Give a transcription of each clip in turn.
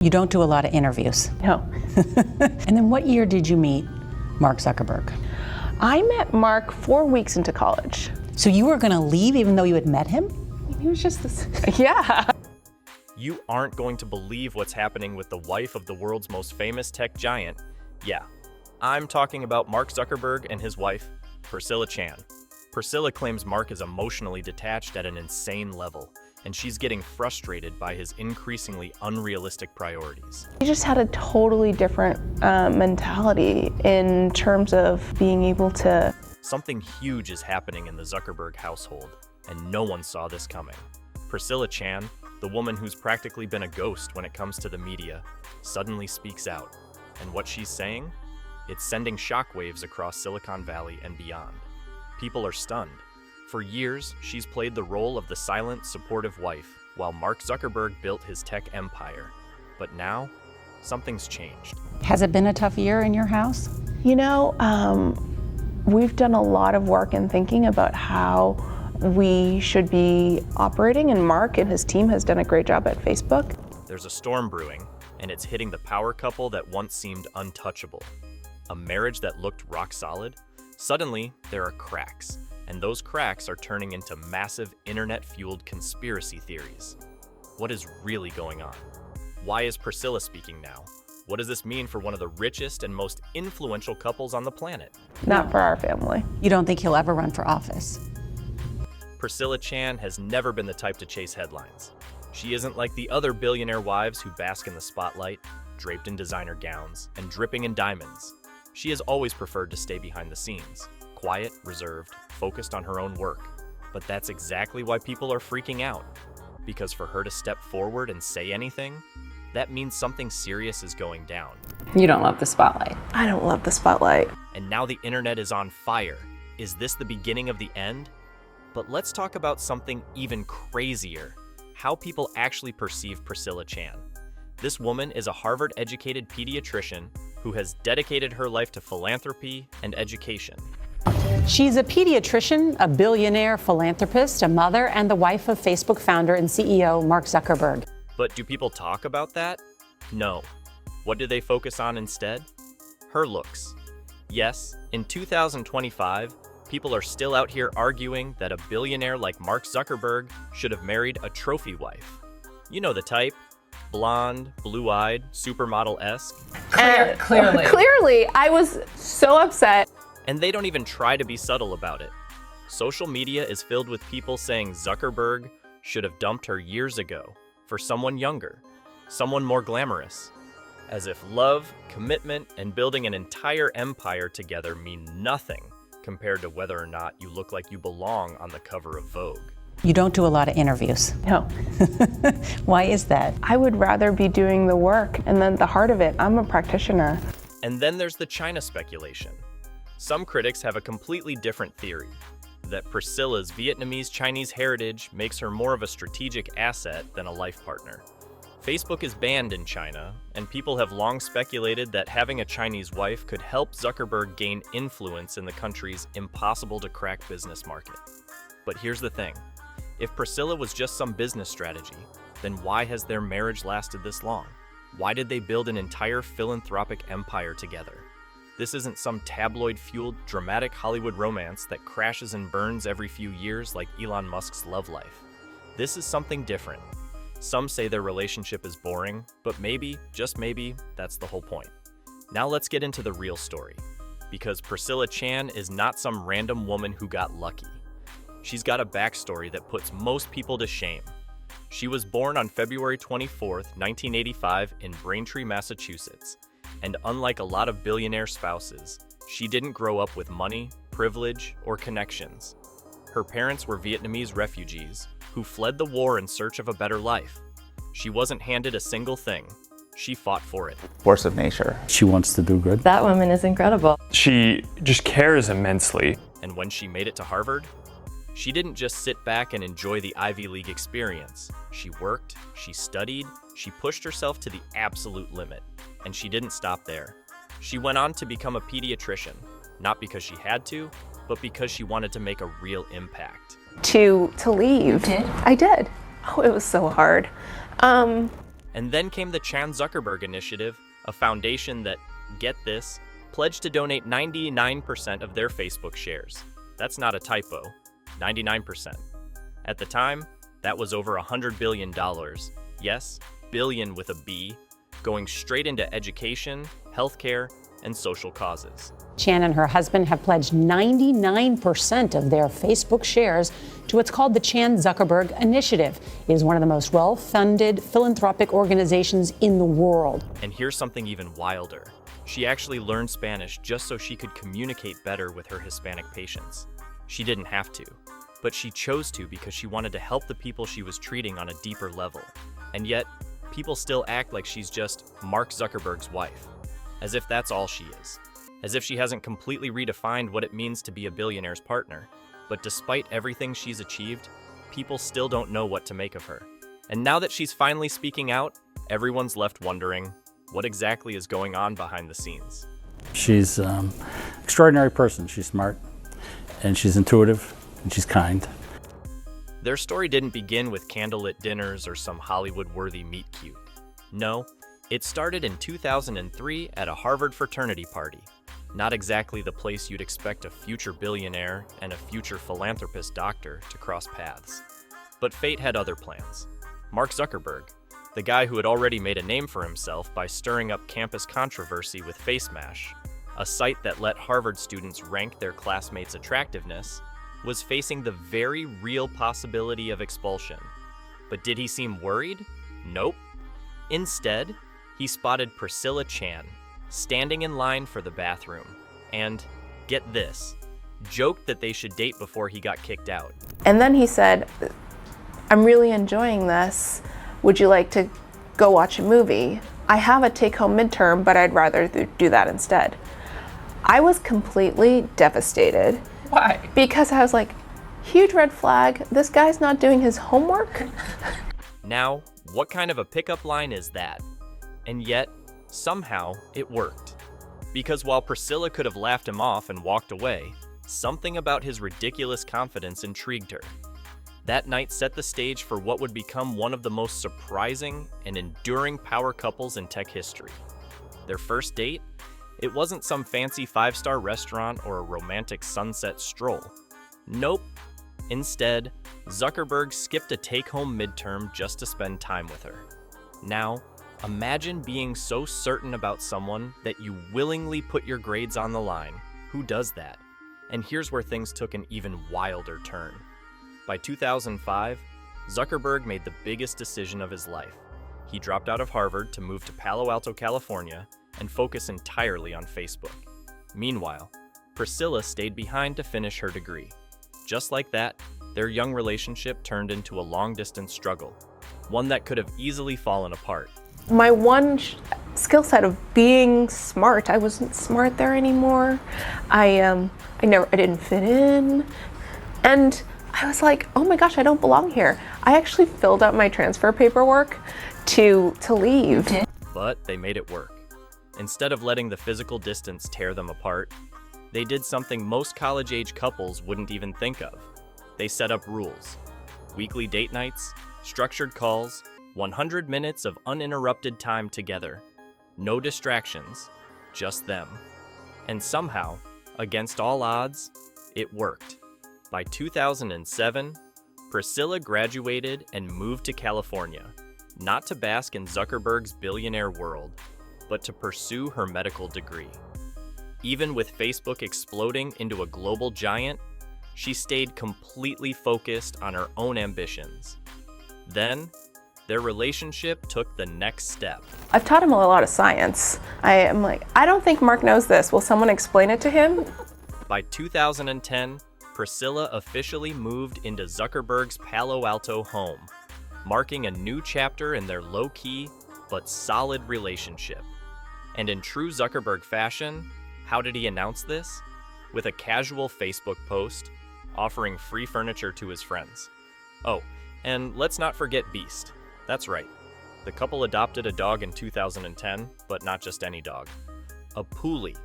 You don't do a lot of interviews. No. And then what year did you meet Mark Zuckerberg? I met Mark 4 weeks into college. So you were going to leave even though you had met him? He was just this, yeah. You aren't going to believe what's happening with the wife of the world's most famous tech giant. Yeah, I'm talking about Mark Zuckerberg and his wife, Priscilla Chan. Priscilla claims Mark is emotionally detached at an insane level, and she's getting frustrated by his increasingly unrealistic priorities. He just had a totally different mentality in terms of being able to... Something huge is happening in the Zuckerberg household, and no one saw this coming. Priscilla Chan, the woman who's practically been a ghost when it comes to the media, suddenly speaks out. And what she's saying? It's sending shockwaves across Silicon Valley and beyond. People are stunned. For years, she's played the role of the silent, supportive wife, while Mark Zuckerberg built his tech empire. But now, something's changed. Has it been a tough year in your house? You know, we've done a lot of work in thinking about how we should be operating, and Mark and his team has done a great job at Facebook. There's a storm brewing, and it's hitting the power couple that once seemed untouchable. A marriage that looked rock solid. Suddenly, there are cracks, and those cracks are turning into massive internet-fueled conspiracy theories. What is really going on? Why is Priscilla speaking now? What does this mean for one of the richest and most influential couples on the planet? Not for our family. You don't think he'll ever run for office? Priscilla Chan has never been the type to chase headlines. She isn't like the other billionaire wives who bask in the spotlight, draped in designer gowns and dripping in diamonds. She has always preferred to stay behind the scenes, quiet, reserved, focused on her own work. But that's exactly why people are freaking out. Because for her to step forward and say anything, that means something serious is going down. You don't love the spotlight. I don't love the spotlight. And now the internet is on fire. Is this the beginning of the end? But let's talk about something even crazier. How people actually perceive Priscilla Chan. This woman is a Harvard-educated pediatrician who has dedicated her life to philanthropy and education. She's a pediatrician, a billionaire philanthropist, a mother, and the wife of Facebook founder and CEO Mark Zuckerberg. But do people talk about that? No. What do they focus on instead? Her looks. Yes, in 2025, people are still out here arguing that a billionaire like Mark Zuckerberg should have married a trophy wife. You know the type. Blonde, blue-eyed, supermodel-esque. Clearly. Clearly, I was so upset. And they don't even try to be subtle about it. Social media is filled with people saying Zuckerberg should have dumped her years ago for someone younger, someone more glamorous. As if love, commitment, and building an entire empire together mean nothing compared to whether or not you look like you belong on the cover of Vogue. You don't do a lot of interviews. No. Why is that? I would rather be doing the work and then the heart of it. I'm a practitioner. And then there's the China speculation. Some critics have a completely different theory, that Priscilla's Vietnamese-Chinese heritage makes her more of a strategic asset than a life partner. Facebook is banned in China, and people have long speculated that having a Chinese wife could help Zuckerberg gain influence in the country's impossible-to-crack business market. But here's the thing. If Priscilla was just some business strategy, then why has their marriage lasted this long? Why did they build an entire philanthropic empire together? This isn't some tabloid-fueled, dramatic Hollywood romance that crashes and burns every few years like Elon Musk's love life. This is something different. Some say their relationship is boring, but maybe, just maybe, that's the whole point. Now let's get into the real story. Because Priscilla Chan is not some random woman who got lucky. She's got a backstory that puts most people to shame. She was born on February 24th, 1985 in Braintree, Massachusetts. And unlike a lot of billionaire spouses, she didn't grow up with money, privilege, or connections. Her parents were Vietnamese refugees who fled the war in search of a better life. She wasn't handed a single thing. She fought for it. Force of nature. She wants to do good. That woman is incredible. She just cares immensely. And when she made it to Harvard, she didn't just sit back and enjoy the Ivy League experience. She worked, she studied, she pushed herself to the absolute limit. And she didn't stop there. She went on to become a pediatrician, not because she had to, but because she wanted to make a real impact. To leave. You did? I did. Oh, it was so hard. And then came the Chan Zuckerberg Initiative, a foundation that, get this, pledged to donate 99% of their Facebook shares. That's not a typo, 99%. At the time, that was over $100 billion. Yes, billion with a B, going straight into education, healthcare, and social causes. Chan and her husband have pledged 99% of their Facebook shares to what's called the Chan Zuckerberg Initiative. It is one of the most well-funded philanthropic organizations in the world. And here's something even wilder. She actually learned Spanish just so she could communicate better with her Hispanic patients. She didn't have to, but she chose to because she wanted to help the people she was treating on a deeper level. And yet, people still act like she's just Mark Zuckerberg's wife, as if that's all she is, as if she hasn't completely redefined what it means to be a billionaire's partner. But despite everything she's achieved, people still don't know what to make of her. And now that she's finally speaking out, everyone's left wondering, what exactly is going on behind the scenes? She's an extraordinary person. She's smart, and she's intuitive, and she's kind. Their story didn't begin with candlelit dinners or some Hollywood-worthy meet-cute. No, it started in 2003 at a Harvard fraternity party. Not exactly the place you'd expect a future billionaire and a future philanthropist doctor to cross paths. But fate had other plans. Mark Zuckerberg, the guy who had already made a name for himself by stirring up campus controversy with FaceMash, a site that let Harvard students rank their classmates' attractiveness, was facing the very real possibility of expulsion. But did he seem worried? Nope. Instead, he spotted Priscilla Chan, standing in line for the bathroom, and, get this, joked that they should date before he got kicked out. And then he said, I'm really enjoying this. Would you like to go watch a movie? I have a take-home midterm, but I'd rather do that instead. I was completely devastated. Why? Because I was like, huge red flag, this guy's not doing his homework. Now, what kind of a pickup line is that? And yet, somehow, it worked. Because while Priscilla could have laughed him off and walked away, something about his ridiculous confidence intrigued her. That night set the stage for what would become one of the most surprising and enduring power couples in tech history. Their first date? It wasn't some fancy five-star restaurant or a romantic sunset stroll. Nope. Instead, Zuckerberg skipped a take-home midterm just to spend time with her. Now, imagine being so certain about someone that you willingly put your grades on the line. Who does that? And here's where things took an even wilder turn. By 2005, Zuckerberg made the biggest decision of his life. He dropped out of Harvard to move to Palo Alto, California, and focus entirely on Facebook. Meanwhile, Priscilla stayed behind to finish her degree. Just like that, their young relationship turned into a long-distance struggle, one that could have easily fallen apart. My one skill set of being smart, I wasn't smart there anymore. I didn't fit in. And I was like, oh my gosh, I don't belong here. I actually filled out my transfer paperwork to leave. But they made it work. Instead of letting the physical distance tear them apart, they did something most college-age couples wouldn't even think of. They set up rules. Weekly date nights, structured calls, 100 minutes of uninterrupted time together. No distractions, just them. And somehow, against all odds, it worked. By 2007, Priscilla graduated and moved to California, not to bask in Zuckerberg's billionaire world, but to pursue her medical degree. Even with Facebook exploding into a global giant, she stayed completely focused on her own ambitions. Then, their relationship took the next step. I've taught him a lot of science. I am like, I don't think Mark knows this. Will someone explain it to him? By 2010, Priscilla officially moved into Zuckerberg's Palo Alto home, marking a new chapter in their low-key but solid relationship. And in true Zuckerberg fashion, how did he announce this? With a casual Facebook post, offering free furniture to his friends. Oh, and let's not forget Beast. That's right. The couple adopted a dog in 2010, but not just any dog. A Puli,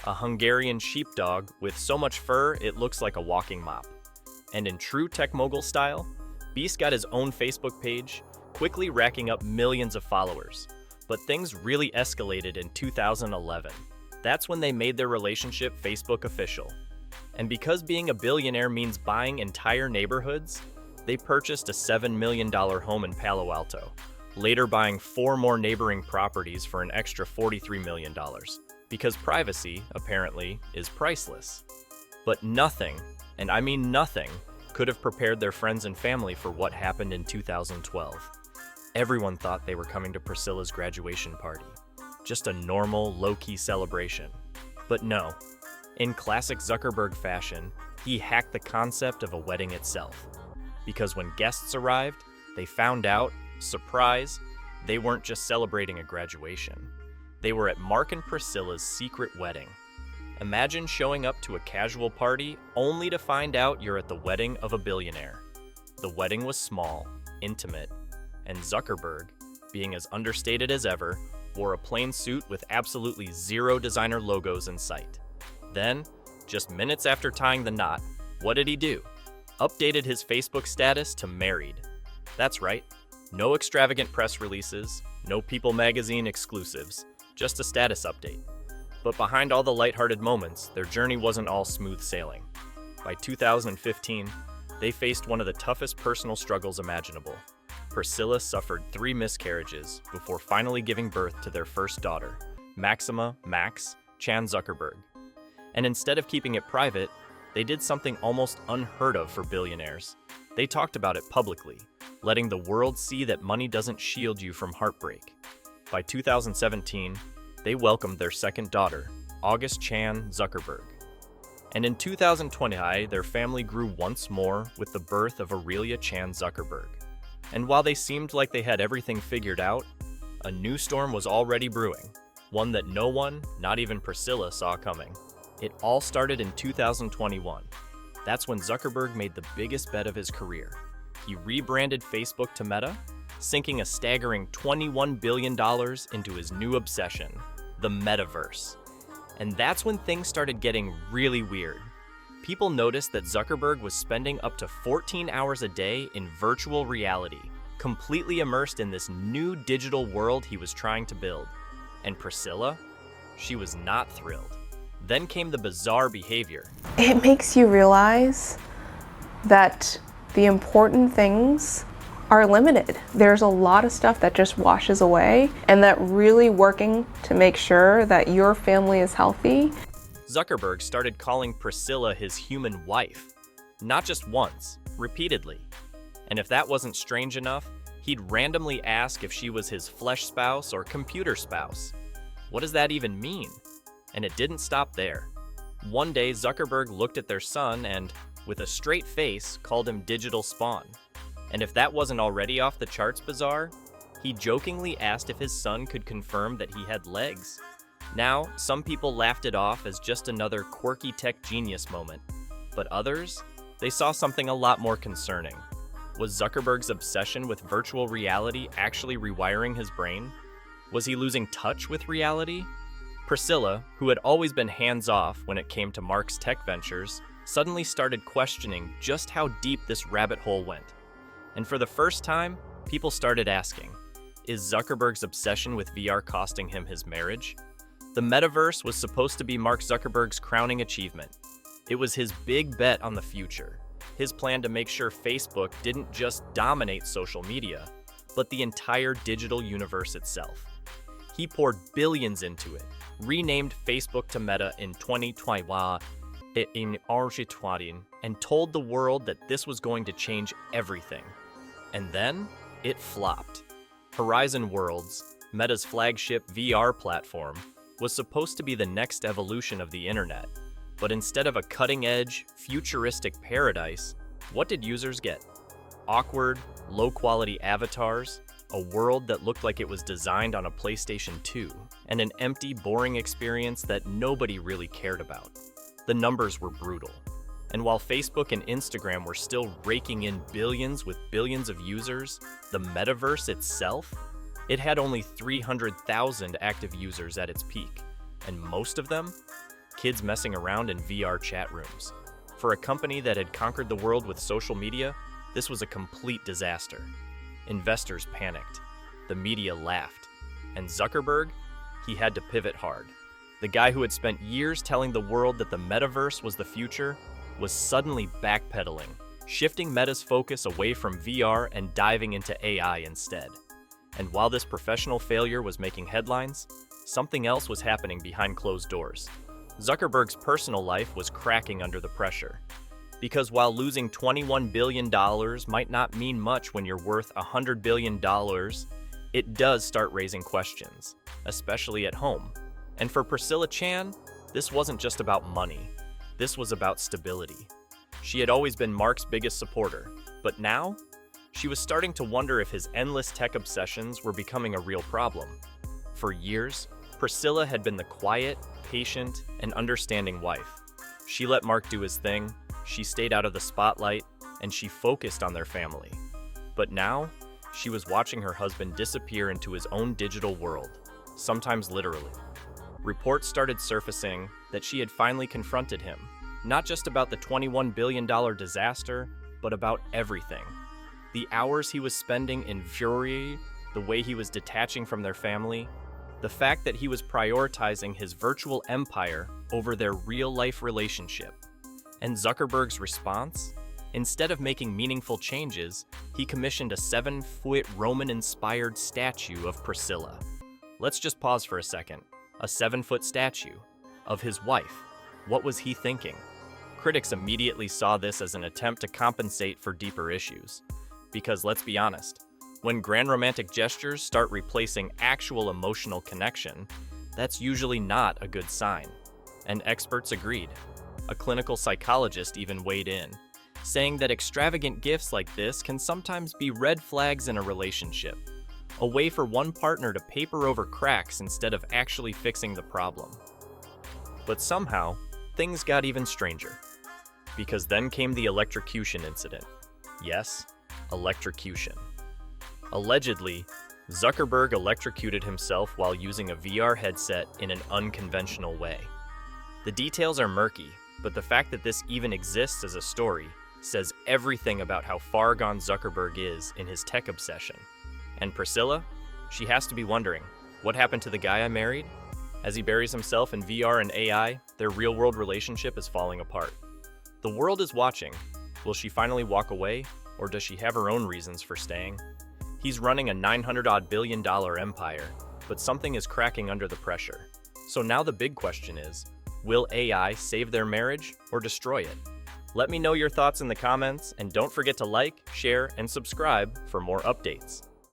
a Hungarian sheepdog with so much fur it looks like a walking mop. And in true tech mogul style, Beast got his own Facebook page, quickly racking up millions of followers. But things really escalated in 2011. That's when they made their relationship Facebook official. And because being a billionaire means buying entire neighborhoods, they purchased a $7 million home in Palo Alto, later buying 4 more neighboring properties for an extra $43 million, because privacy, apparently, is priceless. But nothing, and I mean nothing, could have prepared their friends and family for what happened in 2012. Everyone thought they were coming to Priscilla's graduation party. Just a normal, low-key celebration. But no. In classic Zuckerberg fashion, he hacked the concept of a wedding itself. Because when guests arrived, they found out, surprise, they weren't just celebrating a graduation. They were at Mark and Priscilla's secret wedding. Imagine showing up to a casual party only to find out you're at the wedding of a billionaire. The wedding was small, intimate, and Zuckerberg, being as understated as ever, wore a plain suit with absolutely zero designer logos in sight. Then, just minutes after tying the knot, what did he do? Updated his Facebook status to married. That's right, no extravagant press releases, no People magazine exclusives, just a status update. But behind all the lighthearted moments, their journey wasn't all smooth sailing. By 2015, they faced one of the toughest personal struggles imaginable. Priscilla suffered 3 miscarriages before finally giving birth to their first daughter, Maxima Max Chan Zuckerberg. And instead of keeping it private, they did something almost unheard of for billionaires. They talked about it publicly, letting the world see that money doesn't shield you from heartbreak. By 2017, they welcomed their second daughter, August Chan Zuckerberg. And in 2020, their family grew once more with the birth of Aurelia Chan Zuckerberg. And while they seemed like they had everything figured out, a new storm was already brewing, one that no one, not even Priscilla, saw coming. It all started in 2021. That's when Zuckerberg made the biggest bet of his career. He rebranded Facebook to Meta, sinking a staggering $21 billion into his new obsession, the metaverse. And that's when things started getting really weird. People noticed that Zuckerberg was spending up to 14 hours a day in virtual reality, completely immersed in this new digital world he was trying to build. And Priscilla? She was not thrilled. Then came the bizarre behavior. It makes you realize that the important things are limited. There's a lot of stuff that just washes away, and that really working to make sure that your family is healthy. Zuckerberg started calling Priscilla his human wife, not just once, repeatedly. And if that wasn't strange enough, he'd randomly ask if she was his flesh spouse or computer spouse. What does that even mean? And it didn't stop there. One day, Zuckerberg looked at their son and, with a straight face, called him digital spawn. And if that wasn't already off the charts bizarre, he jokingly asked if his son could confirm that he had legs. Now, some people laughed it off as just another quirky tech genius moment. But others, they saw something a lot more concerning. Was Zuckerberg's obsession with virtual reality actually rewiring his brain? Was he losing touch with reality? Priscilla, who had always been hands-off when it came to Mark's tech ventures, suddenly started questioning just how deep this rabbit hole went. And for the first time, people started asking, is Zuckerberg's obsession with VR costing him his marriage? The metaverse was supposed to be Mark Zuckerberg's crowning achievement. It was his big bet on the future, his plan to make sure Facebook didn't just dominate social media, but the entire digital universe itself. He poured billions into it, renamed Facebook to Meta in 2021, and told the world that this was going to change everything. And then, it flopped. Horizon Worlds, Meta's flagship VR platform, was supposed to be the next evolution of the internet. But instead of a cutting-edge, futuristic paradise, what did users get? Awkward, low-quality avatars, a world that looked like it was designed on a PlayStation 2, and an empty, boring experience that nobody really cared about. The numbers were brutal. And while Facebook and Instagram were still raking in billions with billions of users, the metaverse itself, it had only 300,000 active users at its peak, and most of them, kids messing around in VR chat rooms. For a company that had conquered the world with social media, this was a complete disaster. Investors panicked. The media laughed. And Zuckerberg, he had to pivot hard. The guy who had spent years telling the world that the metaverse was the future was suddenly backpedaling, shifting Meta's focus away from VR and diving into AI instead. And while this professional failure was making headlines, something else was happening behind closed doors. Zuckerberg's personal life was cracking under the pressure. Because while losing $21 billion might not mean much when you're worth $100 billion, it does start raising questions, especially at home. And for Priscilla Chan, this wasn't just about money. This was about stability. She had always been Mark's biggest supporter, but now, she was starting to wonder if his endless tech obsessions were becoming a real problem. For years, Priscilla had been the quiet, patient, and understanding wife. She let Mark do his thing, she stayed out of the spotlight, and she focused on their family. But now, she was watching her husband disappear into his own digital world, sometimes literally. Reports started surfacing that she had finally confronted him, not just about the $21 billion disaster, but about everything. The hours he was spending infuriated, the way he was detaching from their family, the fact that he was prioritizing his virtual empire over their real-life relationship. And Zuckerberg's response? Instead of making meaningful changes, he commissioned a 7-foot Roman-inspired statue of Priscilla. Let's just pause for a second. A 7-foot statue of his wife. What was he thinking? Critics immediately saw this as an attempt to compensate for deeper issues. Because let's be honest, when grand romantic gestures start replacing actual emotional connection, that's usually not a good sign. And experts agreed. A clinical psychologist even weighed in, saying that extravagant gifts like this can sometimes be red flags in a relationship, a way for one partner to paper over cracks instead of actually fixing the problem. But somehow, things got even stranger. Because then came the electrocution incident. Yes, electrocution. Allegedly, Zuckerberg electrocuted himself while using a VR headset in an unconventional way. The details are murky, but the fact that this even exists as a story says everything about how far gone Zuckerberg is in his tech obsession. And Priscilla? She has to be wondering, what happened to the guy I married? As he buries himself in VR and AI, their real-world relationship is falling apart. The world is watching. Will she finally walk away, or does she have her own reasons for staying? He's running a $900-odd billion empire, but something is cracking under the pressure. So now the big question is, will AI save their marriage or destroy it? Let me know your thoughts in the comments, and don't forget to like, share, and subscribe for more updates.